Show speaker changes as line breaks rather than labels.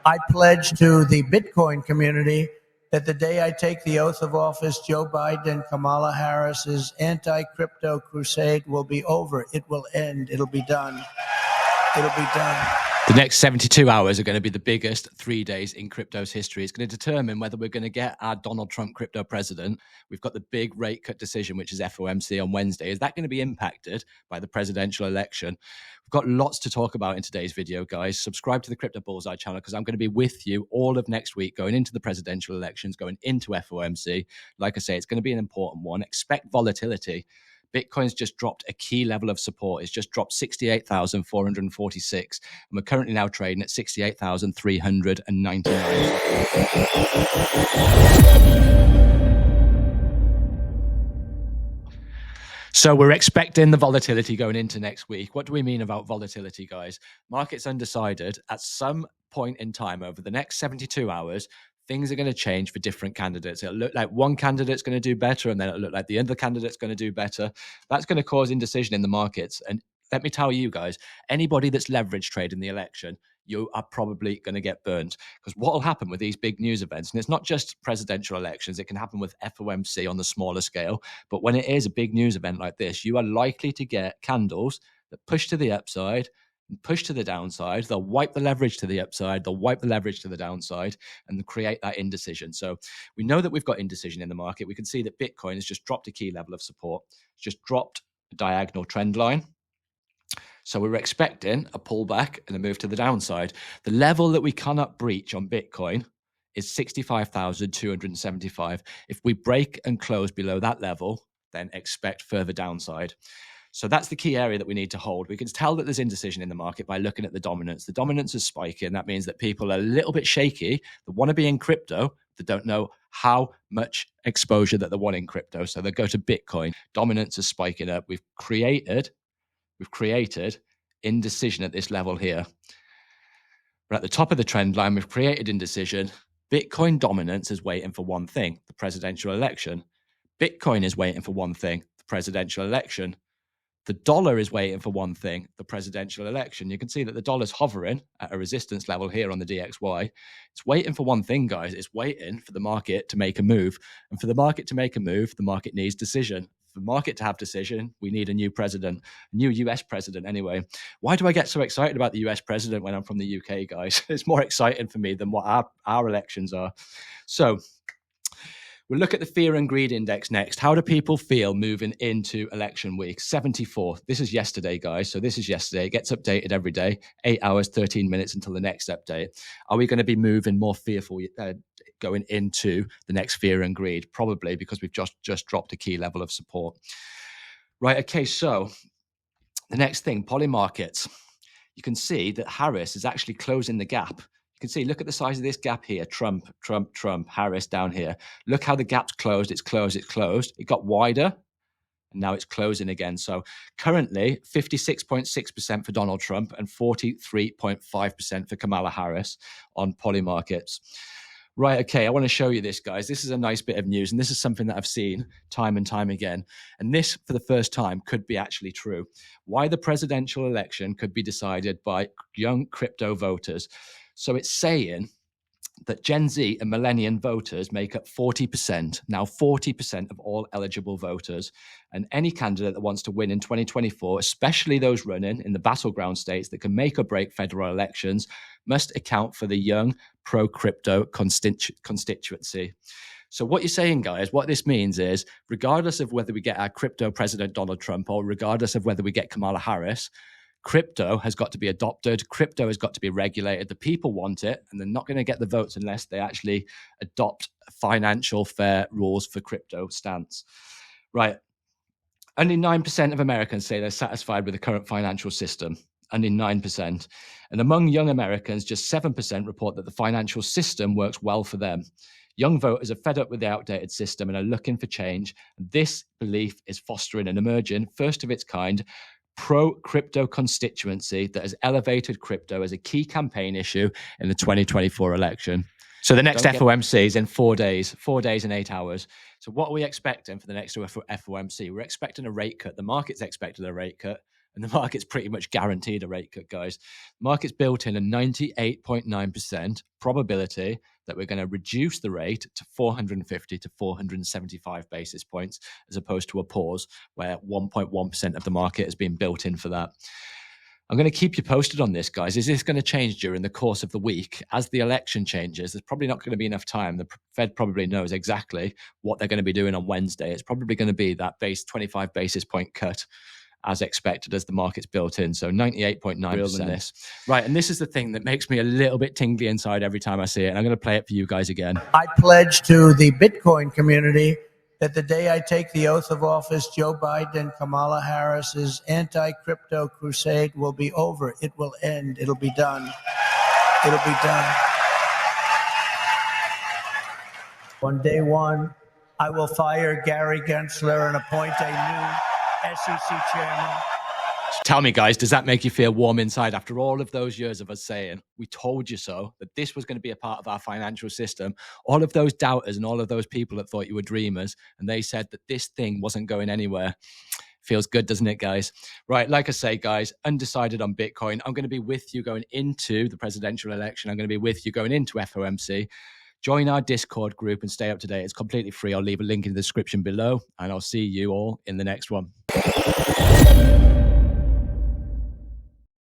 I pledge to the Bitcoin community that the day I take the oath of office, Joe Biden and Kamala Harris's anti-crypto crusade will be over. It will end. It'll be done. It'll be done.
The next 72 hours are going to be the biggest 3 days in crypto's history. It's going to determine whether we're going to get our Donald Trump crypto president. We've got the big rate cut decision, which is FOMC on Wednesday. Is that going to be impacted by the presidential election? We've got lots to talk about in today's video, guys. Subscribe to the Crypto Bullseye channel because I'm going to be with you all of next week, going into the presidential elections, going into FOMC. Like I say, it's going to be an important one. Expect volatility. Bitcoin's just dropped a key level of support. It's just dropped 68,446. And we're currently now trading at 68,399. So we're expecting the volatility going into next week. What do we mean about volatility, guys? Market's undecided. At some point in time over the next 72 hours, things are going to change for different candidates. It'll look like one candidate's going to do better, and then it'll look like the other candidate's going to do better. That's going to cause indecision in the markets. And let me tell you guys, anybody that's leverage trade in the election, you are probably going to get burned. Because what will happen with these big news events, and it's not just presidential elections, it can happen with FOMC on the smaller scale. But when it is a big news event like this, you are likely to get candles that push to the upside, push to the downside. They'll wipe the leverage to the upside, they'll wipe the leverage to the downside, and create that indecision. So we know that we've got indecision in the market. We can see that Bitcoin has just dropped a key level of support. It's just dropped a diagonal trend line. So we're expecting a pullback and a move to the downside. The level that we cannot breach on Bitcoin is 65,275. If we break and close below that level, then expect further downside. So that's the key area that we need to hold. We can tell that there's indecision in the market by looking at the dominance. The dominance is spiking. That means that people are a little bit shaky that want to be in crypto, that don't know how much exposure that they want in crypto. So they go to Bitcoin. Dominance is spiking up. We've created indecision at this level here. We're at the top of the trend line. We've created indecision. Bitcoin dominance is waiting for one thing, the presidential election. Bitcoin is waiting for one thing, the presidential election. The dollar is waiting for one thing, the presidential election. You can see that the dollar's hovering at a resistance level here on the DXY. It's waiting for one thing, guys. It's waiting for the market to make a move. And for the market to make a move, the market needs decision. For the market to have decision, we need a new president, a new US president anyway. Why do I get so excited about the US president when I'm from the UK, guys? It's more exciting for me than what our elections are. So we'll look at the fear and greed index next. How do people feel moving into election week? 74. This is yesterday, guys. So this is yesterday. It gets updated every day. 8 hours, 13 minutes until the next update. Are we going to be moving more fearful going into the next fear and greed? Probably, because we've just dropped a key level of support. Right. Okay. So the next thing, poly markets. You can see that Harris is actually closing the gap. You can see, look at the size of this gap here. Trump, Trump, Trump, Harris down here. Look how the gap's closed. It's closed. It's closed. It got wider, and now it's closing again. So currently, 56.6% for Donald Trump and 43.5% for Kamala Harris on poly markets. Right, okay, I want to show you this, guys. This is a nice bit of news, and this is something that I've seen time and time again. And this, for the first time, could be actually true. Why the presidential election could be decided by young crypto voters. So it's saying that Gen Z and millennial voters make up 40%, now 40% of all eligible voters. And any candidate that wants to win in 2024, especially those running in the battleground states that can make or break federal elections, must account for the young pro-crypto constituency. So what you're saying, guys, what this means is, regardless of whether we get our crypto president Donald Trump or regardless of whether we get Kamala Harris, crypto has got to be adopted. Crypto has got to be regulated. The people want it, and they're not going to get the votes unless they actually adopt financial fair rules for crypto stance. Right. Only 9% of Americans say they're satisfied with the current financial system. Only 9%. And among young Americans, just 7% report that the financial system works well for them. Young voters are fed up with the outdated system and are looking for change. This belief is fostering an emerging, first of its kind, pro-crypto constituency that has elevated crypto as a key campaign issue in the 2024 election. So the next FOMC is in 4 days and 8 hours. So what are we expecting for the next FOMC? We're expecting a rate cut. The market's expecting a rate cut. And the market's pretty much guaranteed a rate cut, guys. The market's built in a 98.9% probability that we're going to reduce the rate to 450 to 475 basis points, as opposed to a pause where 1.1% of the market has been built in for that. I'm going to keep you posted on this, guys. Is this going to change during the course of the week? As the election changes, there's probably not going to be enough time. The Fed probably knows exactly what they're going to be doing on Wednesday. It's probably going to be that base 25 basis point cut as expected, as the market's built in. So 98.9% this. Right, and this is the thing that makes me a little bit tingly inside every time I see it. And I'm going to play it for you guys again.
I pledge to the Bitcoin community that the day I take the oath of office, Joe Biden and Kamala Harris's anti-crypto crusade will be over. It will end. It'll be done. It'll be done. On day one, I will fire Gary Gensler and appoint a new SEC chairman.
Tell me, guys, does that make you feel warm inside after all of those years of us saying, we told you so, that this was going to be a part of our financial system? All of those doubters and all of those people that thought you were dreamers, and they said that this thing wasn't going anywhere. Feels good, doesn't it, guys? Right, like I say, guys, undecided on Bitcoin. I'm going to be with you going into the presidential election. I'm going to be with you going into FOMC. Join our Discord group and stay up to date. It's completely free. I'll leave a link in the description below, and I'll see you all in the next one.